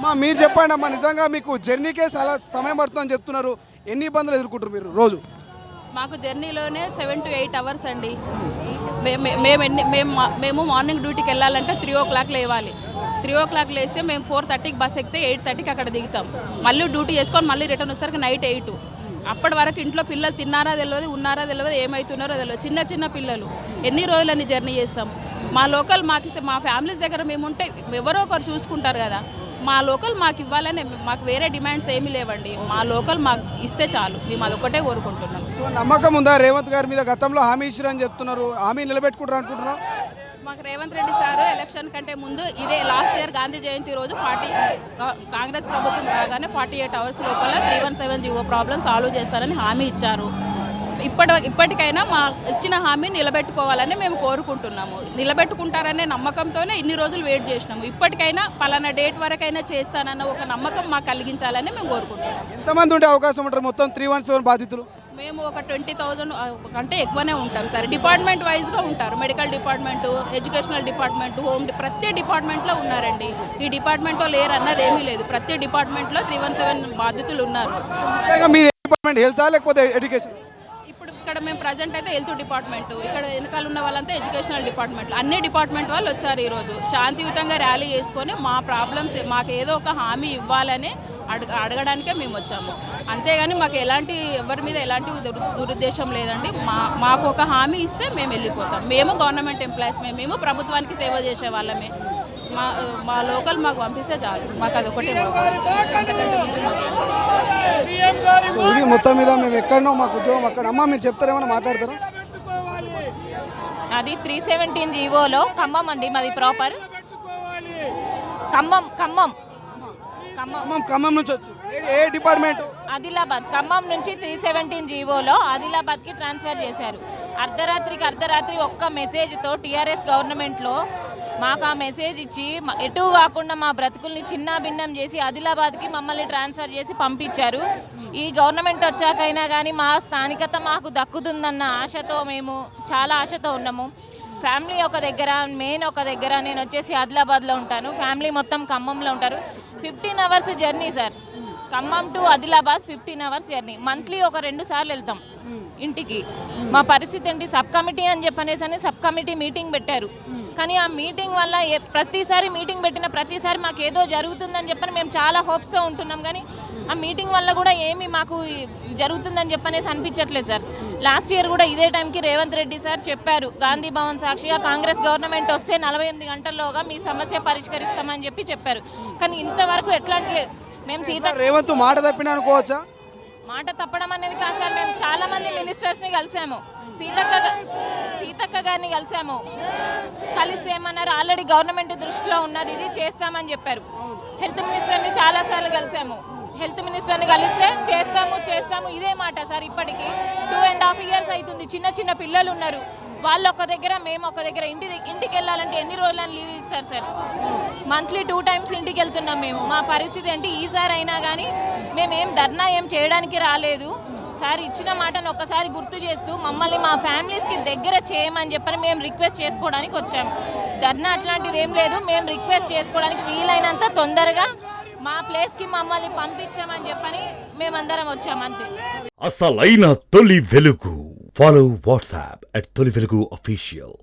అమ్మా మీరు చెప్పండి అమ్మా, నిజంగా మీకు జర్నీకే చాలా సమయం పడుతుందని చెప్తున్నారు. ఎన్ని ఇబ్బందులు ఎదుర్కొంటారు మీరు రోజు? మాకు జర్నీలోనే 7 to 8 అవర్స్ అండి. మేము మార్నింగ్ డ్యూటీకి వెళ్ళాలంటే 3 o'clock లేవాలి. 3 o'clock లేస్తే మేము 4:30కి బస్ ఎక్కితే 8:30కి అక్కడ దిగుతాం. మళ్ళీ డ్యూటీ చేసుకొని మళ్ళీ రిటర్న్ వస్తారు నైట్ 8. అప్పటి వరకు ఇంట్లో పిల్లలు తిన్నారా తెలియదు, ఉన్నారా తెలియదు, ఏమవుతున్నారో తెలియదు. చిన్న చిన్న పిల్లలు ఎన్ని రోజులని జర్నీ చేస్తాం. మా లోకల్ మాకు ఇస్తే మా ఫ్యామిలీస్ దగ్గర మేము ఉంటే ఎవరో ఒకరు చూసుకుంటారు కదా. మా లోకల్ మాకు ఇవ్వాలని మాకు వేరే డిమాండ్స్ ఏమీ లేవండి. మా లోకల్ మాకు ఇస్తే చాలు, మేము అదొకటే కోరుకుంటున్నాం. సో నమ్మకం ఉందా రేవంత్ గారి మీద? గతంలో హామీ ఇచ్చారని చెప్తున్నారు, హామీ నిలబెట్టుకుంటారు అనుకుంటున్నాం. మాకు రేవంత్ రెడ్డి సార్ ఎలక్షన్ కంటే ముందు ఇదే లాస్ట్ ఇయర్ గాంధీ జయంతి రోజు కాంగ్రెస్ ప్రభుత్వం రాగానే 48 hours లోపల 317 జీవో ప్రాబ్లం సాల్వ్ చేస్తారని హామీ ఇచ్చారు. ఇప్పటికైనా మా ఇచ్చిన హామీ నిలబెట్టుకోవాలని మేము కోరుకుంటున్నాము. నిలబెట్టుకుంటారనే నమ్మకంతోనే ఇన్ని రోజులు వెయిట్ చేసినాము. ఇప్పటికైనా పలానా డేట్ వరకైనా చేస్తానన్న ఒక నమ్మకం మాకు కలిగించాలని మేము కోరుకుంటున్నాము. ఎంతమంది ఉండే అవకాశం ఉంటారు మొత్తం 317 బాధితులు? మేము ఒక 20,000 కంటే ఎక్కువనే ఉంటాం సార్. డిపార్ట్మెంట్ వైజ్గా ఉంటారు. Medical department, educational department, home ప్రతి డిపార్ట్మెంట్లో ఉన్నారండి. ఈ డిపార్ట్మెంట్లో లేరు అన్నది ఏమీ లేదు. ప్రతి డిపార్ట్మెంట్లో 317 బాధితులు ఉన్నారు. మీ డిపార్ట్మెంట్ హెల్త్ లేకపోతే ఎడ్యుకేషన్? ఇప్పుడు ఇక్కడ మేము ప్రజెంట్ అయితే హెల్త్ డిపార్ట్మెంట్, ఇక్కడ వెనకాల ఉన్న వాళ్ళంతా ఎడ్యుకేషనల్ డిపార్ట్మెంట్లు, అన్ని డిపార్ట్మెంట్ వాళ్ళు వచ్చారు ఈరోజు. శాంతియుతంగా ర్యాలీ చేసుకొని మా ప్రాబ్లమ్స్ మాకు ఏదో ఒక హామీ ఇవ్వాలని అడగడానికే మేము వచ్చాము. అంతేగాని మాకు ఎవరి మీద ఎలాంటి దురుద్దేశం లేదండి. మాకు ఒక హామీ ఇస్తే మేము వెళ్ళిపోతాం. మేము గవర్నమెంట్ ఎంప్లాయీస్, మేము ప్రభుత్వానికి సేవ చేసే వాళ్ళమే. మా లోకల్ మాకు పంపిస్తే చాలు, మాకు అది ఒకటే. అంతకంటే మించి ఇది మొత్తం మీద మేము ఎక్కడనో మాకు ఉద్యోగం అక్కడ. అమ్మ మీరు చెప్తారేమన్నా మాట్లాడతారా? అది 317 జీవోలో ఖమ్మం అండి, మాది ప్రాపర్ ఖమ్మం. ఖమ్మం నుంచి వచ్చి ఏ డిపార్ట్మెంట్? ఆదిలాబాద్. ఖమ్మం నుంచి 317 జీవోలో ఆదిలాబాద్కి ట్రాన్స్ఫర్ చేశారు. అర్ధరాత్రి ఒక్క మెసేజ్తో టీఆర్ఎస్ గవర్నమెంట్లో మాకు ఆ మెసేజ్ ఇచ్చి ఎటు కాకుండా మా బ్రతుకుల్ని చిన్న భిన్నం చేసి ఆదిలాబాద్కి మమ్మల్ని ట్రాన్స్ఫర్ చేసి పంపించారు. ఈ గవర్నమెంట్ వచ్చాకైనా కానీ మా స్థానికత మాకు దక్కుతుందన్న ఆశతో మేము చాలా ఆశతో ఉన్నాము. ఫ్యామిలీ ఒక దగ్గర, మెయిన్ ఒక దగ్గర. నేను వచ్చేసి ఆదిలాబాద్లో ఉంటాను, ఫ్యామిలీ మొత్తం ఖమ్మంలో ఉంటారు. 15 hours journey sir. Khammam to Adilabad 15 hours journey. Monthly ఒక 2 సార్లు వెళ్తాం ఇంటికి. మా పరిస్థితి ఏంటి? సబ్ కమిటీ అని చెప్పనేసి సబ్ కమిటీ మీటింగ్ పెట్టారు. కానీ ఆ మీటింగ్ వల్ల ప్రతిసారి మీటింగ్ పెట్టిన ప్రతిసారి మాకు ఏదో జరుగుతుందని చెప్పని మేము చాలా హోప్స్తో ఉంటున్నాం. కానీ ఆ మీటింగ్ వల్ల కూడా ఏమీ మాకు జరుగుతుందని చెప్పనేసి అనిపించట్లేదు సార్. లాస్ట్ ఇయర్ కూడా ఇదే టైంకి రేవంత్ రెడ్డి సార్ చెప్పారు, గాంధీ భవన్ సాక్షిగా కాంగ్రెస్ గవర్నమెంట్ వస్తే 48 గంటల్లోగా మీ సమస్య పరిష్కరిస్తామని చెప్పారు. కానీ ఇంతవరకు ఎట్లాంటి మేము రేవంత్ మాట తప్పిన అనుకోవచ్చా? మాట తప్పడం అనేది కాదు సార్. మేము చాలా మంది మినిస్టర్స్ని కలిసాము, సీతక్క గారిని కలిసి ఏమన్నారు, ఆల్రెడీ గవర్నమెంట్ దృష్టిలో ఉన్నది, ఇది చేస్తామని చెప్పారు. హెల్త్ మినిస్టర్ని చాలాసార్లు కలిసాము. హెల్త్ మినిస్టర్ని కలిస్తే చేస్తాము ఇదే మాట సార్. ఇప్పటికీ 2.5 years అవుతుంది. చిన్న పిల్లలు ఉన్నారు, వాళ్ళు ఒక దగ్గర, మేము ఒక దగ్గర. ఇంటికి వెళ్ళాలంటే ఎన్ని రోజులని లీవ్ ఇస్తారు సార్? మంత్లీ 2 times ఇంటికి వెళ్తున్నాం మేము. మా పరిస్థితి ఏంటి? ఈసారి అయినా కానీ మేమేం ధర్నా ఏం చేయడానికి రాలేదు సార్. ఇచ్చిన మాటను ఒక్కసారి గుర్తు చేస్తూ మమ్మల్ని మా ఫ్యామిలీస్కి దగ్గర చేయమని చెప్పని మేము రిక్వెస్ట్ చేసుకోవడానికి వచ్చాము. ధర్నా అట్లాంటిది ఏం లేదు. మేము రిక్వెస్ట్ చేసుకోవడానికి వీలైనంత తొందరగా మా ప్లేస్కి మమ్మల్ని పంపించామని చెప్పని మేమందరం వచ్చాము, అంతే. అసలైన తొలి వెలుగు. ఫాలో వాట్సాప్ @తొలి వెలుగు official.